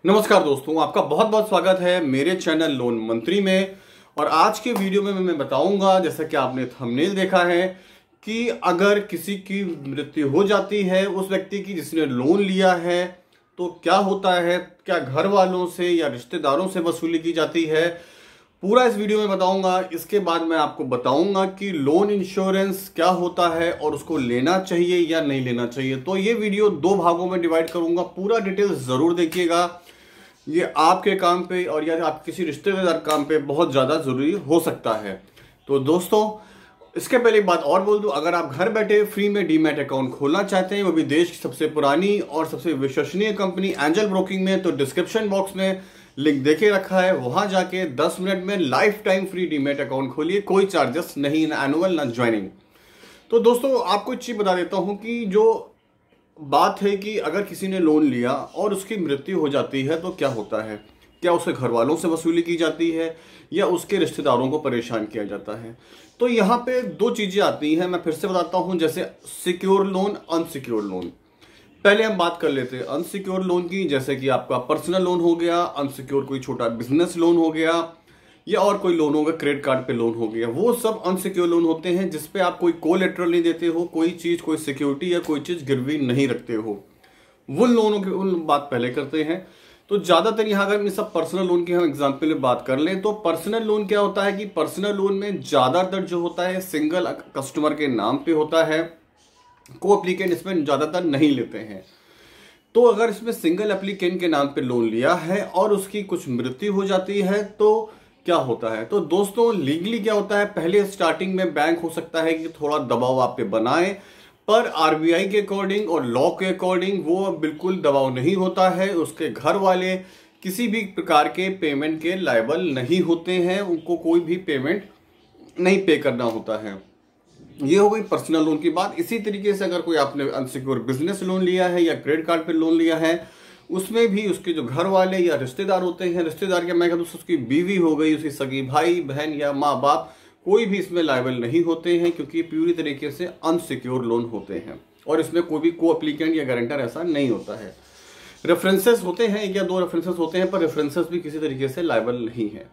नमस्कार दोस्तों, आपका बहुत बहुत स्वागत है मेरे चैनल लोन मंत्री में। और आज के वीडियो में मैं बताऊंगा, जैसा कि आपने थंबनेल देखा है, कि अगर किसी की मृत्यु हो जाती है, उस व्यक्ति की जिसने लोन लिया है, तो क्या होता है, क्या घर वालों से या रिश्तेदारों से वसूली की जाती है, पूरा इस वीडियो में बताऊंगा। इसके बाद मैं आपको बताऊंगा कि लोन इंश्योरेंस क्या होता है और उसको लेना चाहिए या नहीं लेना चाहिए। तो ये वीडियो दो भागों में डिवाइड करूंगा, पूरा डिटेल जरूर देखिएगा। ये आपके काम पे और या आप किसी रिश्तेदार काम पे बहुत ज़्यादा ज़रूरी हो सकता है। तो दोस्तों, इसके पहले एक बात और बोल दूं, अगर आप घर बैठे फ्री में डीमैट अकाउंट खोलना चाहते हैं, वो भी देश की सबसे पुरानी और सबसे विश्वसनीय कंपनी एंजल ब्रोकिंग में, तो डिस्क्रिप्शन बॉक्स में लिंक देके रखा है, वहां जाके 10 मिनट में life time free demat account खोलिए। कोई चार्जेस नहीं, ना एनुअल ना ज्वाइनिंग। तो दोस्तों, आपको एक चीज़ बता देता हूं कि जो बात है कि अगर किसी ने लोन लिया और उसकी मृत्यु हो जाती है तो क्या होता है, क्या उसके घर वालों से वसूली की जाती है या उसके रिश्तेदारों को परेशान किया जाता है। तो यहाँ पे दो चीजें आती हैं, मैं फिर से बताता हूँ, जैसे सिक्योर लोन, अनसिक्योर लोन। पहले हम बात कर लेते हैं अनसिक्योर लोन की, जैसे कि आपका पर्सनल लोन हो गया, अनसिक्योर कोई छोटा बिजनेस लोन हो गया, या और कोई लोन होगा, क्रेडिट कार्ड पे लोन हो गया। वो सब अनसिक्योर लोन होते हैं जिसपे आप कोई कोलेटरल नहीं देते हो, कोई चीज, कोई सिक्योरिटी या कोई चीज गिरवी नहीं रखते हो। वो लोनों की उन बात पहले करते हैं। तो ज्यादातर यहाँ अगर इन सब पर्सनल लोन की हम एग्जाम्पल में बात कर लें, तो पर्सनल लोन क्या होता है कि पर्सनल लोन में ज्यादातर जो होता है सिंगल कस्टमर के नाम पे होता है, को एप्लीकेंट इसमें ज्यादातर नहीं लेते हैं। तो अगर इसमें सिंगल एप्लीकेंट के नाम पे लोन लिया है और उसकी कुछ मृत्यु हो जाती है तो क्या होता है। तो दोस्तों, लीगली क्या होता है, पहले स्टार्टिंग में बैंक हो सकता है कि थोड़ा दबाव आप पे बनाए, पर आरबीआई के अकॉर्डिंग और लॉ के अकॉर्डिंग वो बिल्कुल दबाव नहीं होता है। उसके घर वाले किसी भी प्रकार के पेमेंट के लायबल नहीं होते हैं, उनको कोई भी पेमेंट नहीं पे करना होता है। ये हो गई पर्सनल लोन की बात। इसी तरीके से अगर कोई आपने अनसिक्योर बिजनेस लोन लिया है या क्रेडिट कार्ड पे लोन लिया है, उसमें भी उसके जो घर वाले या रिश्तेदार होते हैं, रिश्तेदार क्या मैं कहता हूँ, उसकी बीवी हो गई, उसकी सगी भाई बहन या माँ बाप, कोई भी इसमें लायबल नहीं होते हैं, क्योंकि पूरी तरीके से अनसिक्योर लोन होते हैं और इसमें कोई भी को एप्लीकेंट या गारंटर ऐसा नहीं होता है। रेफरेंसेस होते हैं, एक या दो रेफरेंसेस होते हैं, पर रेफरेंसेस भी किसी तरीके से लायबल नहीं है।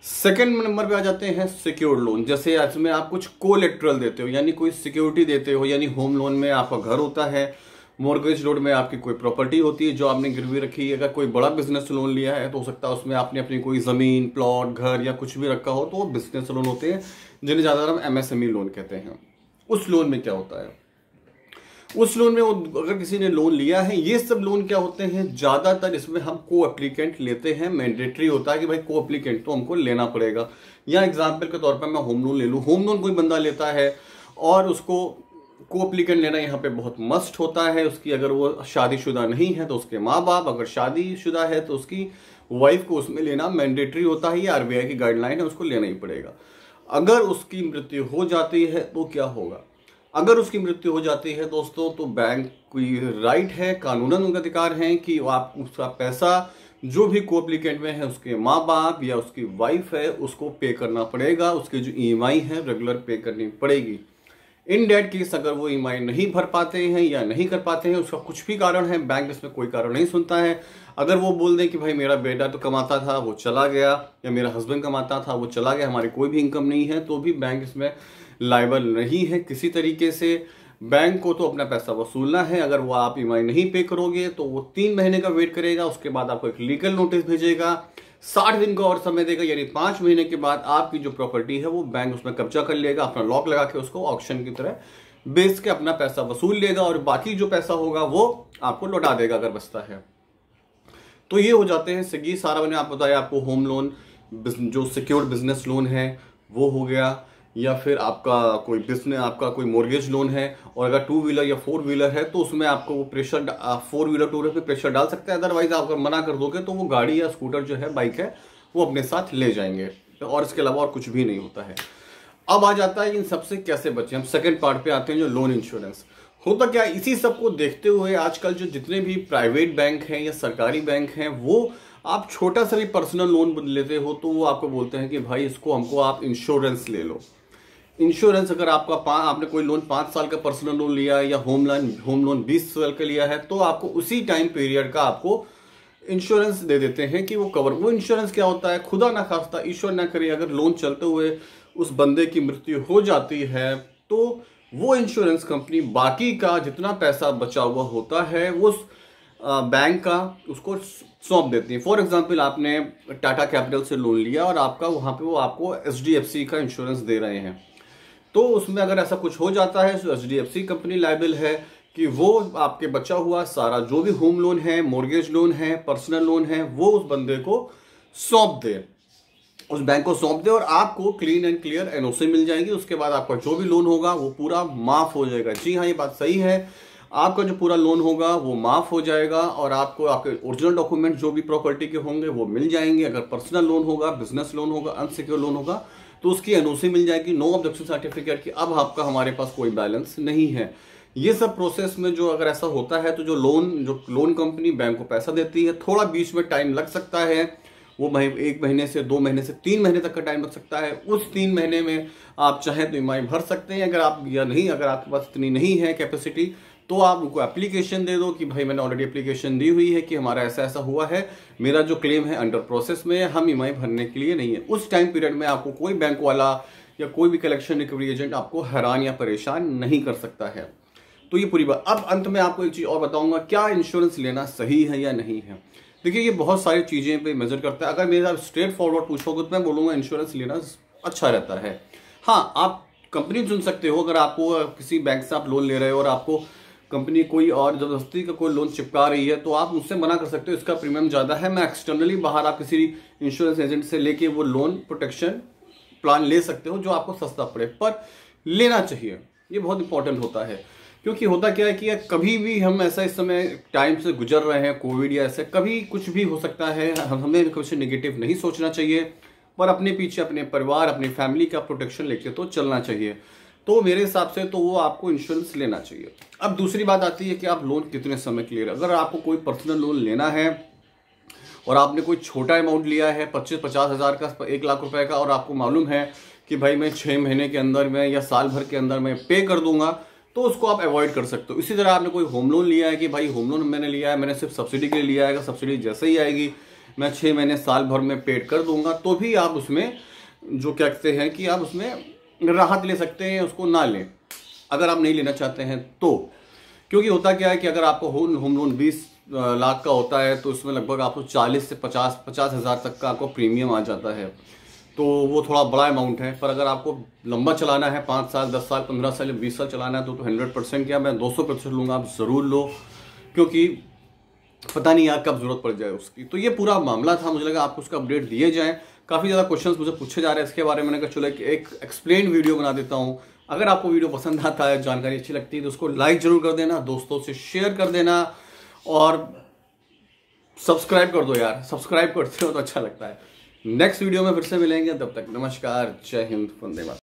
सेकंड नंबर पे आ जाते हैं सिक्योर लोन। जैसे इसमें आप कुछ कोलेटरल देते हो, यानी कोई सिक्योरिटी देते हो, यानी होम लोन में आपका घर होता है, मॉर्गेज लोन में आपकी कोई प्रॉपर्टी होती है जो आपने गिरवी रखी है। अगर कोई बड़ा बिजनेस लोन लिया है तो हो सकता है उसमें आपने अपनी कोई जमीन, प्लॉट, घर या कुछ भी रखा हो, तो वो बिजनेस लोन होते हैं, जिन्हें ज्यादातर हम एमएसएमई लोन कहते हैं। उस लोन में क्या होता है, उस लोन में अगर किसी ने लोन लिया है, ये सब लोन क्या होते हैं, ज्यादातर इसमें हम को एप्लीकेंट लेते हैं। मैंडेटरी होता है कि भाई को एप्लीकेंट तो हमको लेना पड़ेगा। या एग्जाम्पल के तौर पर मैं होम लोन ले लूँ, होम लोन कोई बंदा लेता है और उसको को एप्लीकेंट लेना यहाँ पे बहुत मस्ट होता है। उसकी अगर वो शादीशुदा नहीं है तो उसके माँ बाप, अगर शादीशुदा है तो उसकी वाइफ को उसमें लेना मैंडेटरी होता है। ये आरबीआई की गाइडलाइन है, उसको लेना ही पड़ेगा। अगर उसकी मृत्यु हो जाती है तो क्या होगा, अगर उसकी मृत्यु हो जाती है दोस्तों, तो बैंक की राइट है, कानूनन उनका अधिकार है कि आप उसका पैसा जो भी को एप्लीकेंट में है उसके माँ बाप या उसकी वाइफ है उसको पे करना पड़ेगा। उसके जो ईएमआई है रेगुलर पे करनी पड़ेगी। इन डेट केस अगर वो ईएमआई नहीं भर पाते हैं या नहीं कर पाते हैं, उसका कुछ भी कारण है, बैंक इसमें कोई कारण नहीं सुनता है। अगर वो बोल दें कि भाई मेरा बेटा तो कमाता था वो चला गया, या मेरा हस्बैंड कमाता था वो चला गया, हमारी कोई भी इनकम नहीं है, तो भी बैंक इसमें लायबल नहीं है किसी तरीके से। बैंक को तो अपना पैसा वसूलना है। अगर वो आप ईएमआई नहीं पे करोगे तो वो 3 महीने का वेट करेगा, उसके बाद आपको एक लीगल नोटिस भेजेगा, 60 दिन का और समय देगा, यानी 5 महीने के बाद आपकी जो प्रॉपर्टी है वो बैंक उसमें कब्जा कर लेगा, अपना लॉक लगा के उसको ऑक्शन की तरह बेच के अपना पैसा वसूल लेगा और बाकी जो पैसा होगा वो आपको लौटा देगा अगर बचता है। तो ये हो जाते हैं सगी सारा। मैंने आप बताया, आपको होम लोन, जो सिक्योर्ड बिजनेस लोन है वो हो गया, या फिर आपका कोई बिजनेस, आपका कोई मॉर्गेज लोन है, और अगर 2 व्हीलर या 4 व्हीलर है तो उसमें आपको वो प्रेशर 4 व्हीलर 2 व्हीलर पे प्रेशर डाल सकते हैं। अदरवाइज आप अगर मना कर दोगे तो वो गाड़ी या स्कूटर जो है, बाइक है, वो अपने साथ ले जाएंगे, और इसके अलावा और कुछ भी नहीं होता है। अब आ जाता है इन सबसे कैसे बचे। हम सेकंड पार्ट पे आते हैं, जो लोन इंश्योरेंस होता क्या। इसी सबको देखते हुए आजकल जो जितने भी प्राइवेट बैंक हैं या सरकारी बैंक हैं, वो आप छोटा सा भी पर्सनल लोन लेते हो तो वो आपको बोलते हैं कि भाई इसको हमको आप इंश्योरेंस ले लो। इंश्योरेंस अगर आपने कोई लोन 5 साल का पर्सनल लोन लिया है या होम लोन 20 साल का लिया है, तो आपको उसी टाइम पीरियड का आपको इंश्योरेंस दे देते हैं कि वो कवर। वो इंश्योरेंस क्या होता है, खुदा ना खास्ता ईश्वर ना करे अगर लोन चलते हुए उस बंदे की मृत्यु हो जाती है तो वो इंश्योरेंस कंपनी बाकी का जितना पैसा बचा हुआ होता है वो बैंक का उसको सौंप देती है। फॉर एग्जांपल आपने टाटा कैपिटल से लोन लिया और आपका वहां पे वो आपको एचडीएफसी का इंश्योरेंस दे रहे हैं, तो उसमें अगर ऐसा कुछ हो जाता है तो एचडीएफसी कंपनी लायबल है कि वो आपके बचा हुआ सारा जो भी होम लोन है, मॉर्गेज लोन है, पर्सनल लोन है, वो उस बंदे को सौंप दे, उस बैंक को सौंप दे और आपको क्लीन एंड क्लियर एनओसी मिल जाएगी। उसके बाद आपका जो भी लोन होगा वो पूरा माफ हो जाएगा। जी हाँ, ये बात सही है, आपका जो पूरा लोन होगा वो माफ हो जाएगा और आपको आपके ओरिजिनल डॉक्यूमेंट जो भी प्रॉपर्टी के होंगे वो मिल जाएंगे। अगर पर्सनल लोन होगा, बिजनेस लोन होगा, अनसिक्योर लोन होगा तो उसकी एनओसी मिल जाएगी, नो ऑब्जेक्शन सर्टिफिकेट की अब आपका हमारे पास कोई बैलेंस नहीं है। ये सब प्रोसेस में जो अगर ऐसा होता है तो जो लोन कंपनी बैंक को पैसा देती है, थोड़ा बीच में टाइम लग सकता है, वो 1 महीने से 2 महीने से 3 महीने तक का टाइम लग सकता है। उस 3 महीने में आप चाहें तो ईएमआई भर सकते हैं, अगर आप या नहीं, अगर आपके पास इतनी नहीं है कैपेसिटी तो आप उनको एप्लीकेशन दे दो कि भाई मैंने ऑलरेडी एप्लीकेशन दी हुई है कि हमारा ऐसा ऐसा हुआ है, मेरा जो क्लेम है अंडर प्रोसेस में है, हम ईएमआई भरने के लिए नहीं है। उस टाइम पीरियड में आपको कोई बैंक वाला या कोई भी कलेक्शन रिकवरी एजेंट आपको हैरान या परेशान नहीं कर सकता है। तो ये पूरी बात। अब अंत में आपको एक चीज और बताऊंगा, क्या इंश्योरेंस लेना सही है या नहीं है। देखिए ये बहुत सारी चीजें पे मेजर करता है। अगर मेरे साथ स्ट्रेट फॉरवर्ड पूछोगे तो मैं बोलूंगा इंश्योरेंस लेना अच्छा रहता है। हाँ, आप कंपनी चुन सकते हो, अगर आपको किसी बैंक से आप लोन ले रहे हो और आपको कंपनी कोई और जबरदस्ती का कोई लोन चिपका रही है तो आप उससे मना कर सकते हो, इसका प्रीमियम ज्यादा है, मैं एक्सटर्नली बाहर आप किसी इंश्योरेंस एजेंट से लेके वो लोन प्रोटेक्शन प्लान ले सकते हो जो आपको सस्ता पड़े, पर लेना चाहिए। ये बहुत इंपॉर्टेंट होता है क्योंकि होता क्या है कि कभी भी हम ऐसा इस समय टाइम से गुजर रहे हैं, कोविड या ऐसे कभी कुछ भी हो सकता है, हमें कुछ नेगेटिव नहीं सोचना चाहिए, पर अपने पीछे अपने परिवार, अपनी फैमिली का प्रोटेक्शन लेके तो चलना चाहिए। तो मेरे हिसाब से तो वो आपको इंश्योरेंस लेना चाहिए। अब दूसरी बात आती है कि आप लोन कितने समय के लिए, अगर आपको कोई पर्सनल लोन लेना है और आपने कोई छोटा अमाउंट लिया है 25-50 हज़ार का, 1 लाख रुपए का, और आपको मालूम है कि भाई मैं 6 महीने के अंदर में या साल भर के अंदर में पे कर दूंगा, तो उसको आप अवॉइड कर सकते हो। इसी तरह आपने कोई होम लोन लिया है कि भाई होम लोन मैंने लिया है, मैंने सिर्फ सब्सिडी के लिए लिया है, सब्सिडी जैसे ही आएगी मैं 6 महीने साल भर में पेड कर दूंगा, तो भी आप उसमें जो क्या कहते हैं कि आप उसमें राहत ले सकते हैं, उसको ना लें अगर आप नहीं लेना चाहते हैं तो। क्योंकि होता क्या है कि अगर आपको होम लोन 20 लाख का होता है तो उसमें लगभग आपको 40 से 50 हज़ार तक का आपको प्रीमियम आ जाता है, तो वो थोड़ा बड़ा अमाउंट है। पर अगर आपको लंबा चलाना है, 5 साल 10 साल 15 साल 20 साल चलाना है तो 100% क्या मैं 200% लूँगा, आप ज़रूर लो, क्योंकि पता नहीं यार कब जरूरत पड़ जाए उसकी। तो ये पूरा मामला था, मुझे लगा आपको उसका अपडेट दिए जाए। काफ़ी ज़्यादा क्वेश्चंस मुझे पूछे जा रहे हैं इसके बारे में, मैंने कहा चलो एक एक्सप्लेन वीडियो बना देता हूँ। अगर आपको वीडियो पसंद आता है, जानकारी अच्छी लगती है तो उसको लाइक जरूर कर देना, दोस्तों से शेयर कर देना और सब्सक्राइब कर दो यार, सब्सक्राइब करते हो तो अच्छा लगता है। नेक्स्ट वीडियो में फिर से मिलेंगे, तब तक नमस्कार, जय हिंद, वंदे मातरम।